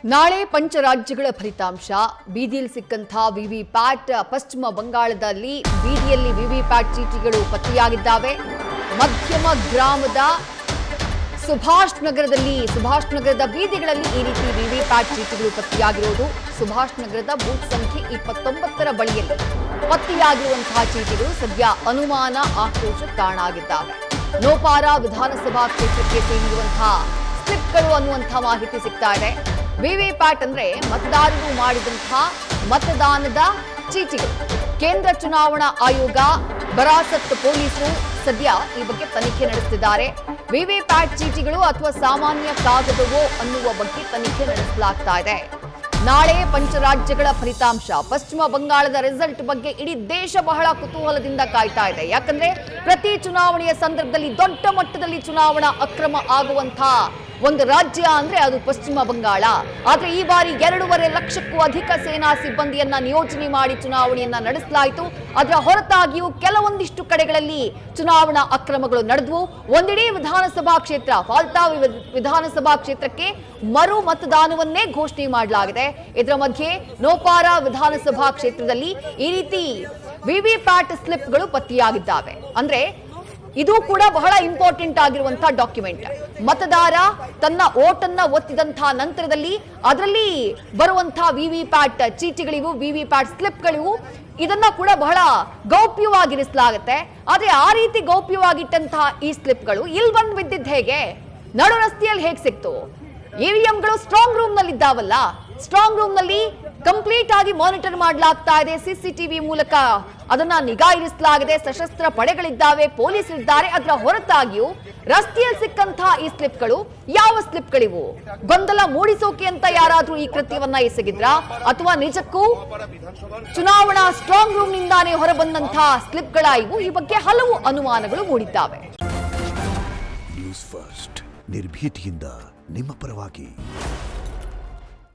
ನಾಳೆ ಪಂಚರಾಜ್ಯಗಳ ಫಲಿತಾಂಶ ಬೀದಿಯಲ್ಲಿ ಸಿಕ್ಕಂಥ ವಿವಿಪ್ಯಾಟ್ ಪಶ್ಚಿಮ ಬಂಗಾಳದಲ್ಲಿ ಬೀದಿಯಲ್ಲಿ ವಿವಿಪ್ಯಾಟ್ ಚೀಟಿಗಳು ಪತ್ತೆಯಾಗಿದ್ದಾವೆ. ಮಧ್ಯಮ ಗ್ರಾಮದ ಸುಭಾಷ್ ನಗರದ ಬೀದಿಗಳಲ್ಲಿ ಈ ರೀತಿ ವಿವಿಪ್ಯಾಟ್ ಚೀಟಿಗಳು ಪತ್ತೆಯಾಗಿರುವುದು. ಸುಭಾಷ್ ನಗರದ ಬೂತ್ ಸಂಖ್ಯೆ 29ರ ಬಳಿಯಲ್ಲಿ ಪತ್ತೆಯಾಗಿರುವಂತಹ ಚೀಟಿಗಳು ಸದ್ಯ ಅನುಮಾನ ಆಕ್ರೋಶ ಕಾರಣ ಆಗಿದ್ದಾವೆ. ನೋಪಾರ ವಿಧಾನಸಭಾ ಕ್ಷೇತ್ರಕ್ಕೆ ಸೇರಿರುವಂತಹ ಸ್ಲಿಪ್ಗಳು ಅನ್ನುವಂತಹ ಮಾಹಿತಿ ಸಿಗ್ತಾ ಇದೆ. ವಿವಿಪ್ಯಾಟ್ ಅಂದ್ರೆ ಮತದಾರರು ಮಾಡಿದಂತಹ ಮತದಾನದ ಚೀಟಿಗಳು. ಕೇಂದ್ರ ಚುನಾವಣಾ ಆಯೋಗ, ಬರಾಸತ್ ಪೊಲೀಸರು ಸದ್ಯ ಈ ಬಗ್ಗೆ ತನಿಖೆ ನಡೆಸುತ್ತಿದ್ದಾರೆ. ವಿವಿಪ್ಯಾಟ್ ಚೀಟಿಗಳು ಅಥವಾ ಸಾಮಾನ್ಯ ಕಾಗದವೋ ಅನ್ನುವ ಬಗ್ಗೆ ತನಿಖೆ ನಡೆಸಲಾಗ್ತಾ ಇದೆ. ನಾಳೆ ಪಂಚರಾಜ್ಯಗಳ ಫಲಿತಾಂಶ, ಪಶ್ಚಿಮ ಬಂಗಾಳದ ರಿಸಲ್ಟ್ ಬಗ್ಗೆ ಇಡೀ ದೇಶ ಬಹಳ ಕುತೂಹಲದಿಂದ ಕಾಯ್ತಾ ಇದೆ. ಯಾಕಂದ್ರೆ ಪ್ರತಿ ಚುನಾವಣೆಯ ಸಂದರ್ಭದಲ್ಲಿ ದೊಡ್ಡ ಮಟ್ಟದಲ್ಲಿ ಚುನಾವಣಾ ಅಕ್ರಮ ಆಗುವಂತಹ ಒಂದು ರಾಜ್ಯ ಅಂದ್ರೆ ಅದು ಪಶ್ಚಿಮ ಬಂಗಾಳ. ಆದ್ರೆ ಈ ಬಾರಿ 2.5 ಲಕ್ಷಕ್ಕೂ ಅಧಿಕ ಸೇನಾ ಸಿಬ್ಬಂದಿಯನ್ನ ನಿಯೋಜನೆ ಮಾಡಿ ಚುನಾವಣೆಯನ್ನ ನಡೆಸಲಾಯಿತು. ಅದರ ಹೊರತಾಗಿಯೂ ಕೆಲವೊಂದಿಷ್ಟು ಕಡೆಗಳಲ್ಲಿ ಚುನಾವಣಾ ಅಕ್ರಮಗಳು ನಡೆದವು. ಒಂದಿಡೀ ವಿಧಾನಸಭಾ ಕ್ಷೇತ್ರ, ಫಾಲ್ತಾ ವಿಧಾನಸಭಾ ಕ್ಷೇತ್ರಕ್ಕೆ ಮರು ಮತದಾನವನ್ನೇ ಘೋಷಣೆ ಮಾಡಲಾಗಿದೆ. ಇದರ ಮಧ್ಯೆ ನೋಪಾರ ವಿಧಾನಸಭಾ ಕ್ಷೇತ್ರದಲ್ಲಿ ಈ ರೀತಿ ವಿವಿಪ್ಯಾಟ್ ಸ್ಲಿಪ್ಗಳು ಪತ್ತೆಯಾಗಿದ್ದಾವೆ. ಅಂದ್ರೆ ಇದು ಕೂಡ ಬಹಳ ಇಂಪಾರ್ಟೆಂಟ್ ಆಗಿರುವಂತಹ ಡಾಕ್ಯುಮೆಂಟ್. ಮತದಾರ ತನ್ನ ಓಟನ್ನ ಒತ್ತಿದಂತಹ ನಂತರದಲ್ಲಿ ಅದರಲ್ಲಿ ಬರುವಂತಹ ವಿವಿಪ್ಯಾಟ್ ಚೀಟಿಗಳಿವು, ವಿವಿಪ್ಯಾಟ್ ಸ್ಲಿಪ್ಗಳಿವು. ಇದನ್ನ ಕೂಡ ಬಹಳ ಗೌಪ್ಯವಾಗಿರಿಸಲಾಗುತ್ತೆ. ಆದ್ರೆ ಆ ರೀತಿ ಗೌಪ್ಯವಾಗಿಟ್ಟಂತಹ ಈ ಸ್ಲಿಪ್ಗಳು ಇಲ್ಲಿ ಬಂದು ಬಿದ್ದಿದ್ದು ಹೇಗೆ? ನಡು ರಸ್ತೆಯಲ್ಲಿ ಹೇಗೆ ಸಿಕ್ತು? ಇವಿಎಂಗಳು ಸ್ಟ್ರಾಂಗ್ ರೂಮ್ ನಲ್ಲಿ ಇದ್ದಾವಲ್ಲ, ಸ್ಟ್ರಾಂಗ್ ರೂಮ್ ನಲ್ಲಿ ಕಂಪ್ಲೀಟ್ ಆಗಿ ಮಾನಿಟರ್ ಮಾಡಲಾಗ್ತಾ ಇದೆ. ಸಿಸಿಟಿವಿ ಮೂಲಕ ಅದನ್ನ ನಿಗಾ ಇರಿಸಲಾಗಿದೆ. ಸಶಸ್ತ್ರ ಪಡೆಗಳಿದ್ದಾವೆ, ಪೊಲೀಸರಿದ್ದಾರೆ. ಅದರ ಹೊರತಾಗಿಯೂ ರಸ್ತೆಯಲ್ಲಿ ಸಿಕ್ಕಂತಹ ಈ ಸ್ಲಿಪ್ಗಳು ಯಾವ ಸ್ಲಿಪ್ಗಳಿವು? ಗೊಂದಲ ಮೂಡಿಸೋಕೆ ಅಂತ ಯಾರಾದ್ರೂ ಈ ಕೃತ್ಯವನ್ನ ಎಸಗಿದ್ರ ಅಥವಾ ನಿಜಕ್ಕೂ ಚುನಾವಣಾ ಸ್ಟ್ರಾಂಗ್ ರೂಮ್ ನಿಂದಾನೇ ಹೊರಬಂದಂತಹ ಸ್ಲಿಪ್ಗಳ ಇವು? ಈ ಬಗ್ಗೆ ಹಲವು ಅನುಮಾನಗಳು ಮೂಡಿದ್ದಾವೆ. ನ್ಯೂಸ್ ಫಸ್ಟ್, ನಿರ್ಭೀತಿಯಿಂದ ನಿಮ್ಮ ಪರವಾಗಿ.